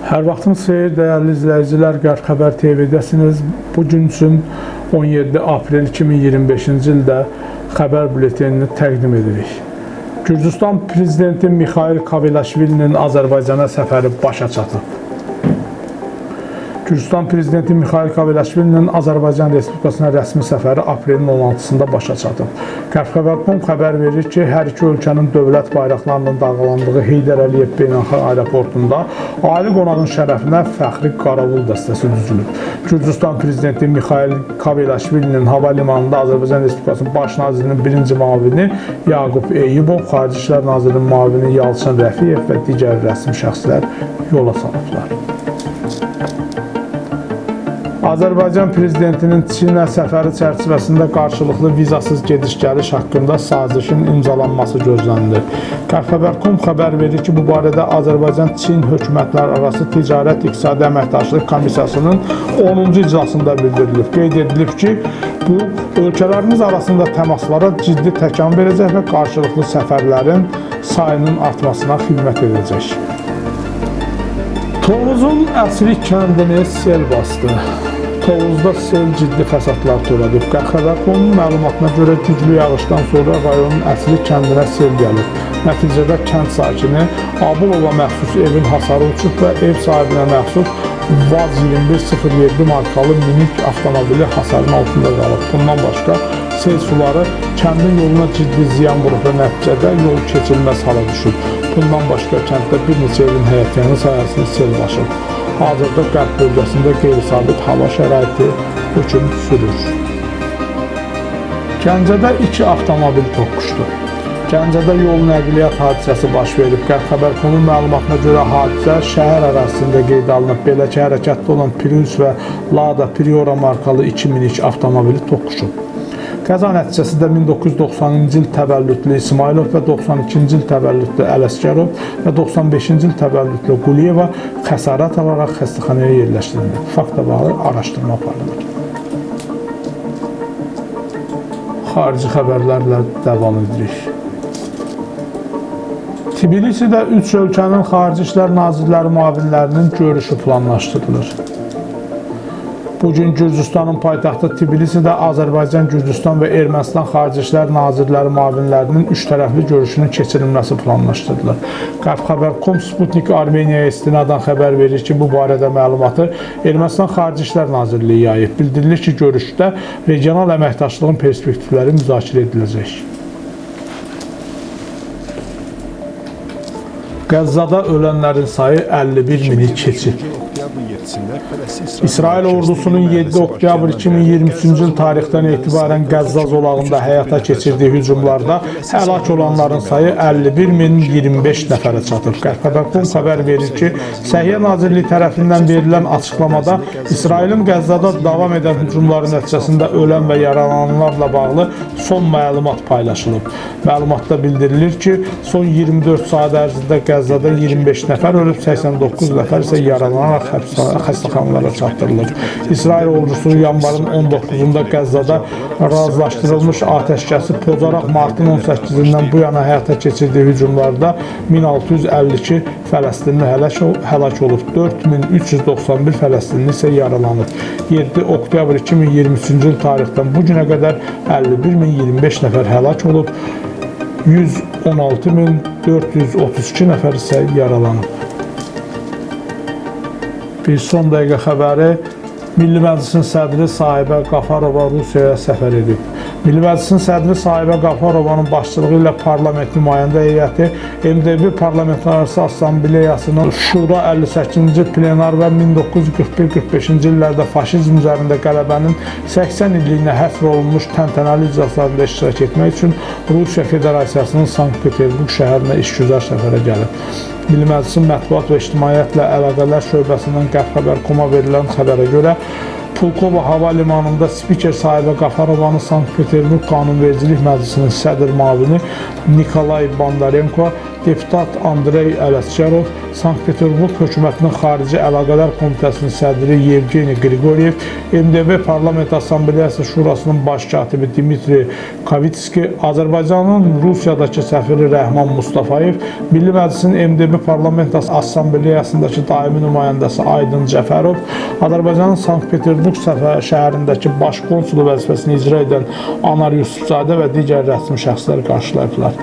Hər vaxtınız xeyir, dəyərli izləyicilər, Qərb Xəbər TV-dəsiniz. Bugün üçün 17 aprel 2025-ci ildə xəbər bültenini təqdim edirik. Gürcüstan Prezidenti Mikhail Kavelaşvilinin Azərbaycana səfəri başa çatıb. Gürcüstan Prezidenti Mikhail Kavelaşvilinin Azərbaycan Respublikasına rəsmi səfəri aprelin 16-sında başa çatıb. Qərb Xəbər.com xəbər verir ki, hər iki ölkənin dövlət bayraqlarının dalğalandığı Heydər Əliyev Beynəlxalq Aeroportunda ali qonağın şərəfinə fəxri qaravul dəstəsi düzülüb. Gürcüstan Prezidenti Mikhail Kavelaşvilinin hava limanında Azərbaycan Respublikasının baş nazirinin birinci müavini Yaqub Eyyubov, Xarici İşlər Nazirinin müavini Yalçın Rəfiyev və digər rəsmi şəxslər yola salıblar. Azərbaycan Prezidentinin Çinə səfəri çərçivəsində qarşılıqlı vizasız gediş-gəliş haqqında sazişin imzalanması gözlənilir. Qərb Xəbər.com xəbər verir ki, bu barədə Azərbaycan-Çin hökumətlər arası Ticarət İqtisadi Əməkdaşlıq Komissiyasının 10-cu iclasında bildirilib. Qeyd edilib ki, bu ölkələrimiz arasında təmaslara ciddi təkan verəcək və qarşılıqlı səfərlərin sayının artmasına xidmət edəcək. Tovuzun Əsrik kəndini sel bastı. Tovuzda sel ciddi fəsadlar törədib. Qərb Xəbər.com məlumatına görə güclü yağışdan sonra rayonun Əsrik kəndinə sel gəlib. Nəticədə kənd sakini Abulova məxsus evin hasarı uçub və ev sahibinə məxsus VAZ 2107 markalı minik avtomobili hasarın altında qalıb. Bundan başqa sel suları kəndin yoluna ciddi ziyan vurub və nəticədə yol keçilməz hala düşüb. Bundan başqa kənddə bir neçə evin həyətyanı sayəsində sel başıb. Hazırda qərb bölgəsində qeyri-sabit hava şəraiti hökm sürür. Gəncədə 2 avtomobil toqquşdu. Gəncədə yol nəqliyyat hadisəsi baş verib. Qərb Xəbər.com məlumatına görə hadisə şəhər ərazisində qeydə alınıb. Belə ki, hərəkətdə olan Prius və Lada Priora markalı 2 minik avtomobili toqquşub. Qəza nəticəsində 1990-cı il təvəllüdlü İsmailov və 92-ci il təvəllüdlü Ələsgərov və 95-ci il təvəllüdlü Quliyeva xəsarət alaraq xəstəxanaya yerləşdirildi. Faktla bağlı araşdırma aparılır. Xarici xəbərlərlə davam edirik. Tbilisidə 3 ölkənin Xarici İşlər Nazirləri müavinlərinin görüşü planlaşdırılır. Bugün Gürcüstanın paytaxtı Tbilisidə Azərbaycan, Gürcüstan və Ermənistan Xarici İşlər Nazirləri müavinlərinin 3 tərəfli görüşünün keçirilməsi planlaşdırılır. Qərb Xəbər.com Sputnik Armeniyaya istinadən xəbər verir ki, bu barədə məlumatı Ermənistan Xarici İşlər Nazirliyi yayıb. Bildirilir ki, görüşdə regional əməkdaşlığın perspektivləri müzakirə ediləcək. Qəzzada ölənlərin sayı 51 mini keçib. İsrail ordusunun 7 oktyabr 2023-cü il tarixdən etibarən Qəzza zolağında həyata keçirdiyi hücumlarda həlak olanların sayı 51.025 nəfərə çatıb. Qərb Xəbər.com xəbər verir ki, Səhiyyə Nazirliyi tərəfindən verilən açıqlamada İsrailin Qəzzada davam edən hücumları nəticəsində ölən və yaralananlarla bağlı son məlumat paylaşılıb. Məlumatda bildirilir ki, son 24 saat ərzində Qəzzada 25 nəfər ölüb, 89 nəfər isə yaralanaraq xəstəxanalara çatdırılır. İsrail ordusu yanvarın 19-da Qəzzada razılaşdırılmış atəşkəsi pozaraq martın 18-dən bu yana həyata keçirdiyi hücumlarda 1652 Fələstinli həlak olub, 4391 Fələstinli isə yaralanıb. 7 oktyabr 2023-cü il tarixdən bu günə qədər 51.025 nəfər həlak olub, 116.432 nəfər isə yaralanıb. Bir son dəqiqə xəbəri, Milli Məclisin sədri Sahibə Qafarova Rusiyaya səfər edib. Milli Məclisin sədri Sahibə Qafarovanın başçılığı ilə parlament nümayəndə heyəti MDB Parlamentlərarası Assambleyasının Şura 58-ci plenar və 1941-45-ci illərdə faşizm üzərində qələbənin 80 illiyinə həsr olunmuş təntənəli iclaslarında iştirak etmək üçün Rusiya Federasiyasının Sankt-Peterburq şəhərinə işgüzar səfərə gəlib. Milli Məclisin Mətbuat və İctimaiyyətlə Əlaqələr şöbəsindən Qərb Xəbər.com-a verilən xəbərə görə Pulkovo hava limanında spiker Saibə Qafarovanın Sankt-Peterburg Qanunvericilik Məclisinin sədr müavini Nikolay Bondarenko, deputat Andrey Ələsgərov, Sankt-Peterburg hökumətinin Xarici Əlaqələr Komitəsinin sədri Yevgeni Qriqoryev, MDB Parlament Assambleyası Şurasının baş katibi Dmitri Kavitski, Azərbaycanın Rusiyadakı səfiri Rəhman Mustafayev, Milli Məclisin MDB Parlament Assambleyasındakı daimi nümayəndəsi Aydın Cəfərov, Azərbaycanın Sankt-Peterburg şəhərindəki baş konsulu vəzifəsini icra edən Anar Yusufzadə və digər rəsmi şəxslər qarşılayıblar.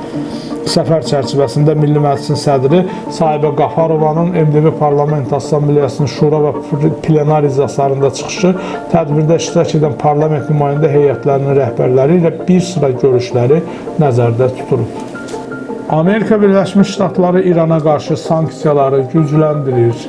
Səfər çərçivəsində Milli Məclisin sədri Saibə Qafarovanın MDB Parlament Assambleyasının şura və plenar iclaslarında çıxışı, tədbirdə iştirak edən parlament nümayəndə heyətlərinin rəhbərləri ilə bir sıra görüşləri nəzərdə tutulub. Amerika Birləşmiş Ştatları İrana qarşı sanksiyaları gücləndirir.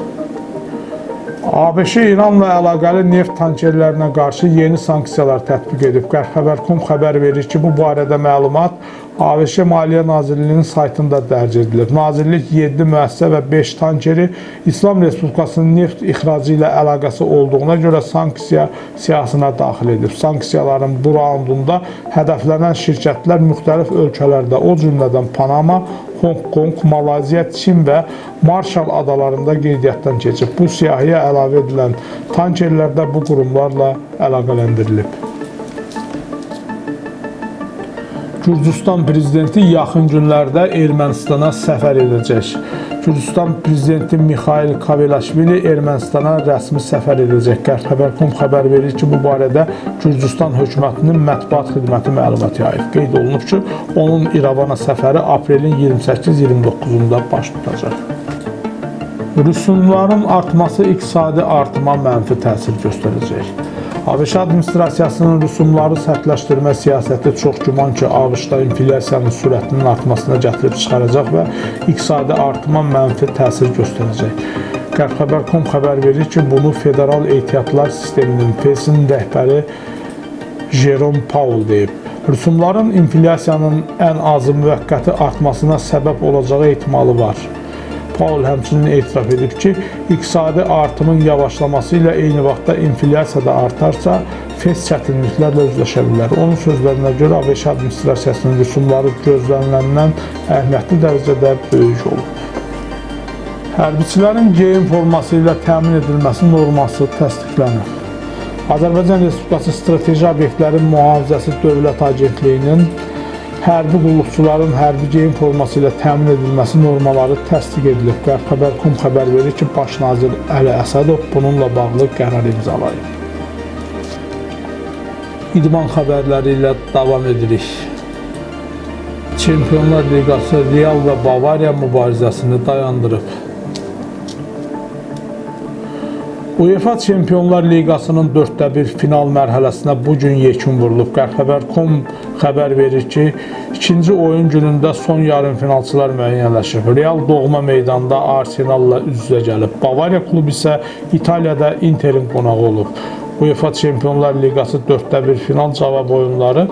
ABŞ İranla əlaqəli neft tankerlərinə qarşı yeni sanksiyalar tətbiq edib. Qərb.com xəbər verir ki, bu barədə məlumat ABŞ Maliyyə Nazirliyinin saytında dərc edilir. Nazirlik 7 müəssisə və 5 tankeri İslam Respublikasının neft ixracı ilə əlaqəsi olduğuna görə sanksiya siyahısına daxil edib. Sanksiyaların bu raundunda hədəflənən şirkətlər müxtəlif ölkələrdə, o cümlədən Panama, Hong Kong, Malayziya, Çin və Marshall adalarında qeydiyyatdan keçib. Bu siyahıya əlavə edilən tankerlər də bu qurumlarla əlaqələndirilib. Gürcüstan prezidenti yaxın günlərdə Ermənistana səfər edəcək. Gürcüstan prezidenti Mikhail Kavelaşvili Ermənistana rəsmi səfər edəcək. Qərb.com xəbər verir ki, bu barədə Gürcüstan hökumətinin mətbuat xidməti məlumat yayıb. Qeyd olunub ki, onun İrəvana səfəri aprelin 28-29-unda baş tutacaq. Rüsumların artması iqtisadi artıma mənfi təsir göstərəcək. ABŞ administrasiyasının rüsumları sərtləşdirmə siyasəti çox güman ki, ABŞ-da inflyasiyanın sürətinin artmasına gətirib çıxaracaq və iqtisadi artıma mənfi təsir göstərəcək. Qərb.com xəbər verir ki, bunu Federal Ehtiyatlar Sisteminin FES-in rəhbəri Jerome Powell deyib. Rüsumların inflyasiyanın ən azı müvəqqəti artmasına səbəb olacağı ehtimalı var. Powell həmçinin etiraf edib ki, iqtisadi artımın yavaşlaması ilə eyni vaxtda inflyasiya da artarsa, FES çətinliklərlə üzləşə bilər. Onun sözlərinə görə ABŞ administrasiyasının rüsumları gözləniləndən əhəmiyyətli dərəcədə böyük olub. Hərbiçilərin geyim forması ilə təmin edilməsi norması təsdiqlənir. Azərbaycan Respublikası Strateji Obyektlərin Mühafizəsi Dövlət Agentliyinin hərbi qulluqçuların hərbi geyim forması ilə təmin edilməsi normaları təsdiq edilib. Qərb.com xəbər verir ki, Baş nazir Əli Əsədov bununla bağlı qərar imzalayıb. İdman xəbərləri ilə davam edirik. Çempionlar Liqası Real və Bavariya mübarizəsini dayandırıb. UEFA Çempionlar Liqasının 4-1 final mərhələsinə bugün yekun vurulub. Qərb.com xəbər verir ki, ikinci oyun günündə son yarımfinalçılar müəyyənləşib. Real doğma meydanda Arsenalla üz-üzə gəlib. Bavariya klubu isə İtaliyada Interin qonağı olub. UEFA Çempionlar Liqası 4-1 final cavab oyunları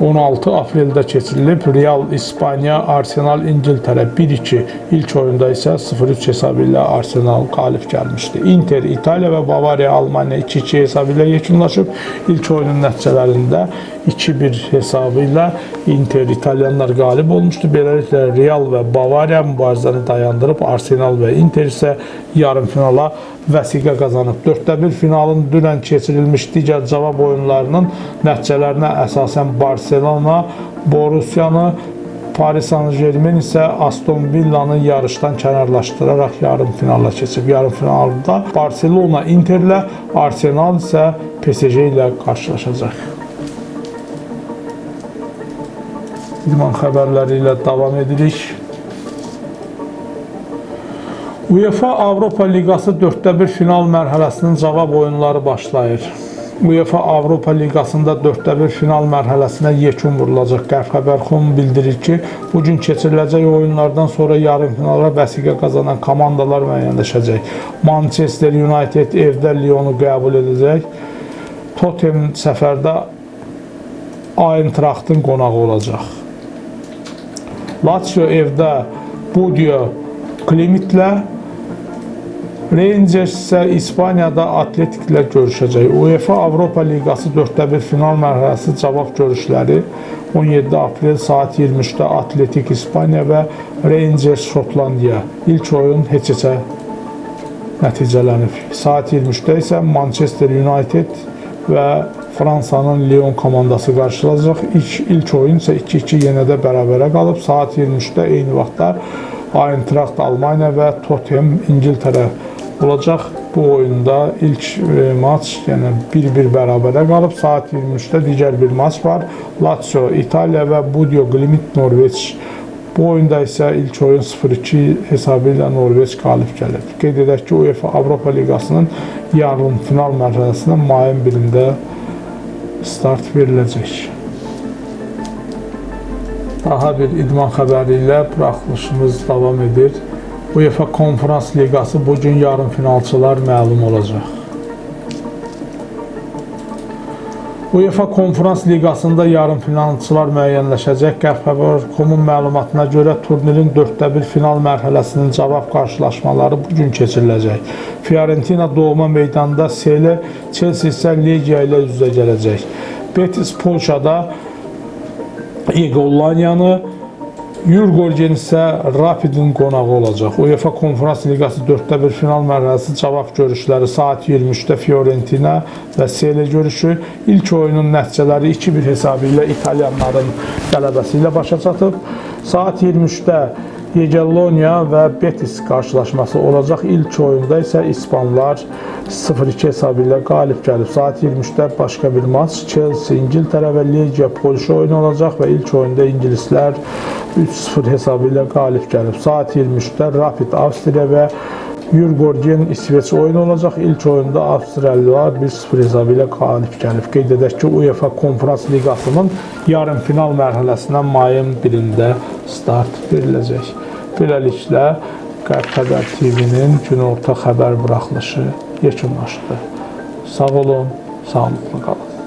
16 apreldə keçirilib. Real İspaniya, Arsenal İngiltərə 1-2, ilk oyunda isə 0-3 hesabı ilə Arsenal qalib gəlmişdi. Inter İtaliya və Bavariya Almaniya 2-2 hesabı ilə yekunlaşıb. İlk oyunun nəticələrində 2-1 hesabı ilə Inter İtalyanlar qalib olmuşdu. Beləliklə Real və Bavariya mübarizəni dayandırıb. Arsenal və Inter isə yarımfinala vəsiqə qazanıb. 4-1 finalın dünən keçirilmiş digər cavab oyunlarının nəticələrinə əsasən Barcelona, Borussiyanı, Paris Saint-Germain isə Aston Villanı yarışdan kənarlaşdıraraq yarımfinala keçib. Yarımfinalda Barcelona Interlə, Arsenal isə PSG ilə qarşılaşacaq. İdman xəbərləri ilə davam edirik. UEFA Avropa Liqası 4-1 final mərhələsinin cavab oyunları başlayır. UEFA Avropa Liqasında 4-1 final mərhələsinə yekun vurulacaq. Qərb.com bildirir ki, bugün keçiriləcək oyunlardan sonra yarımfinala vəsiqə qazanan komandalar müəyyənləşəcək. Manchester United evdə Lyonu qəbul edəcək. Tottenham səfərdə Eintrachtın qonağı olacaq. Lazio evdə Bodo Glimt-lə, Rangers isə İspaniyada Atletiklə görüşəcək. UEFA Avropa Liqası 4-1 final mərhələsi cavab görüşləri 17 aprel saat 23-də Atletik İspaniya və Rangers Şotlandiya. İlk oyun heç-heçə nəticələnib. Saat 23-də isə Manchester United və Fransanın Lyon komandası qarşılaşacaq. İlk oyun isə 2-2 yenə də bərabərə qalıb. Saat 23-də eyni vaxtda Eintracht Almaniya və Tottenham İngiltərə olacaq. Bu oyunda ilk maç yəni 1-1 bərabərə qalıb. Saat 23-də digər bir maç var. Lazio İtaliya və Bodo Glimt Norveç. Bu oyunda isə ilk oyun 0-2 hesabı ilə Norveç qalib gəlir. Qeyd edək ki, UEFA Avropa Liqasının yarım final mərhələsinə mayın 1-də start veriləcək. Daha bir idman xəbəri ilə buraxılışımız davam edir. UEFA Konferans Liqası bugün yarım finalçılar məlum olacaq. UEFA Konferans Liqasında yarım finalçılar müəyyənləşəcək. Qərb.com-un məlumatına görə turnirin 4-1 final mərhələsinin cavab qarşılaşmaları bugün keçiriləcək. Fiorentina doğma meydanda Sele, Chelsea isə Legia ilə üz-üzə gələcək. Betis Polşada Egollanyanı, Yurgorgen isə Rapidin qonağı olacaq. UEFA Konferans Liqası 4-1 final mərhələsi cavab görüşləri saat 23-də Fiorentina və Sele görüşü. İlk oyunun nəticələri 2-1 hesabı ilə İtalyanların qələbəsi ilə başa çatıb. Saat 23-də Egollonya və Betis qarşılaşması olacaq. İlk oyunda isə İspanlar 0-2 hesabı ilə qalib gəlib. Saat 23-də başqa bir maç Chelsea İngiltərə və Legia Polşa oyunu olacaq və ilk oyunda İngilislər 3-0 hesabı ilə qalib gəlib. Saat 23-də Rapid Avstriya və Yurgorgen İsveç oyunu olacaq. İlk oyunda Avstriyalılar 1-0 hesabı ilə qalib gəlib. Qeyd edək ki, UEFA Konferans Liqasının yarım final mərhələsinə mayın 1-də start veriləcək. Beləliklə, Qərb Xəbər TV-nin günorta xəbər buraxılışı yekunlaşdı. Sağ olun, sağlıqlı qalın.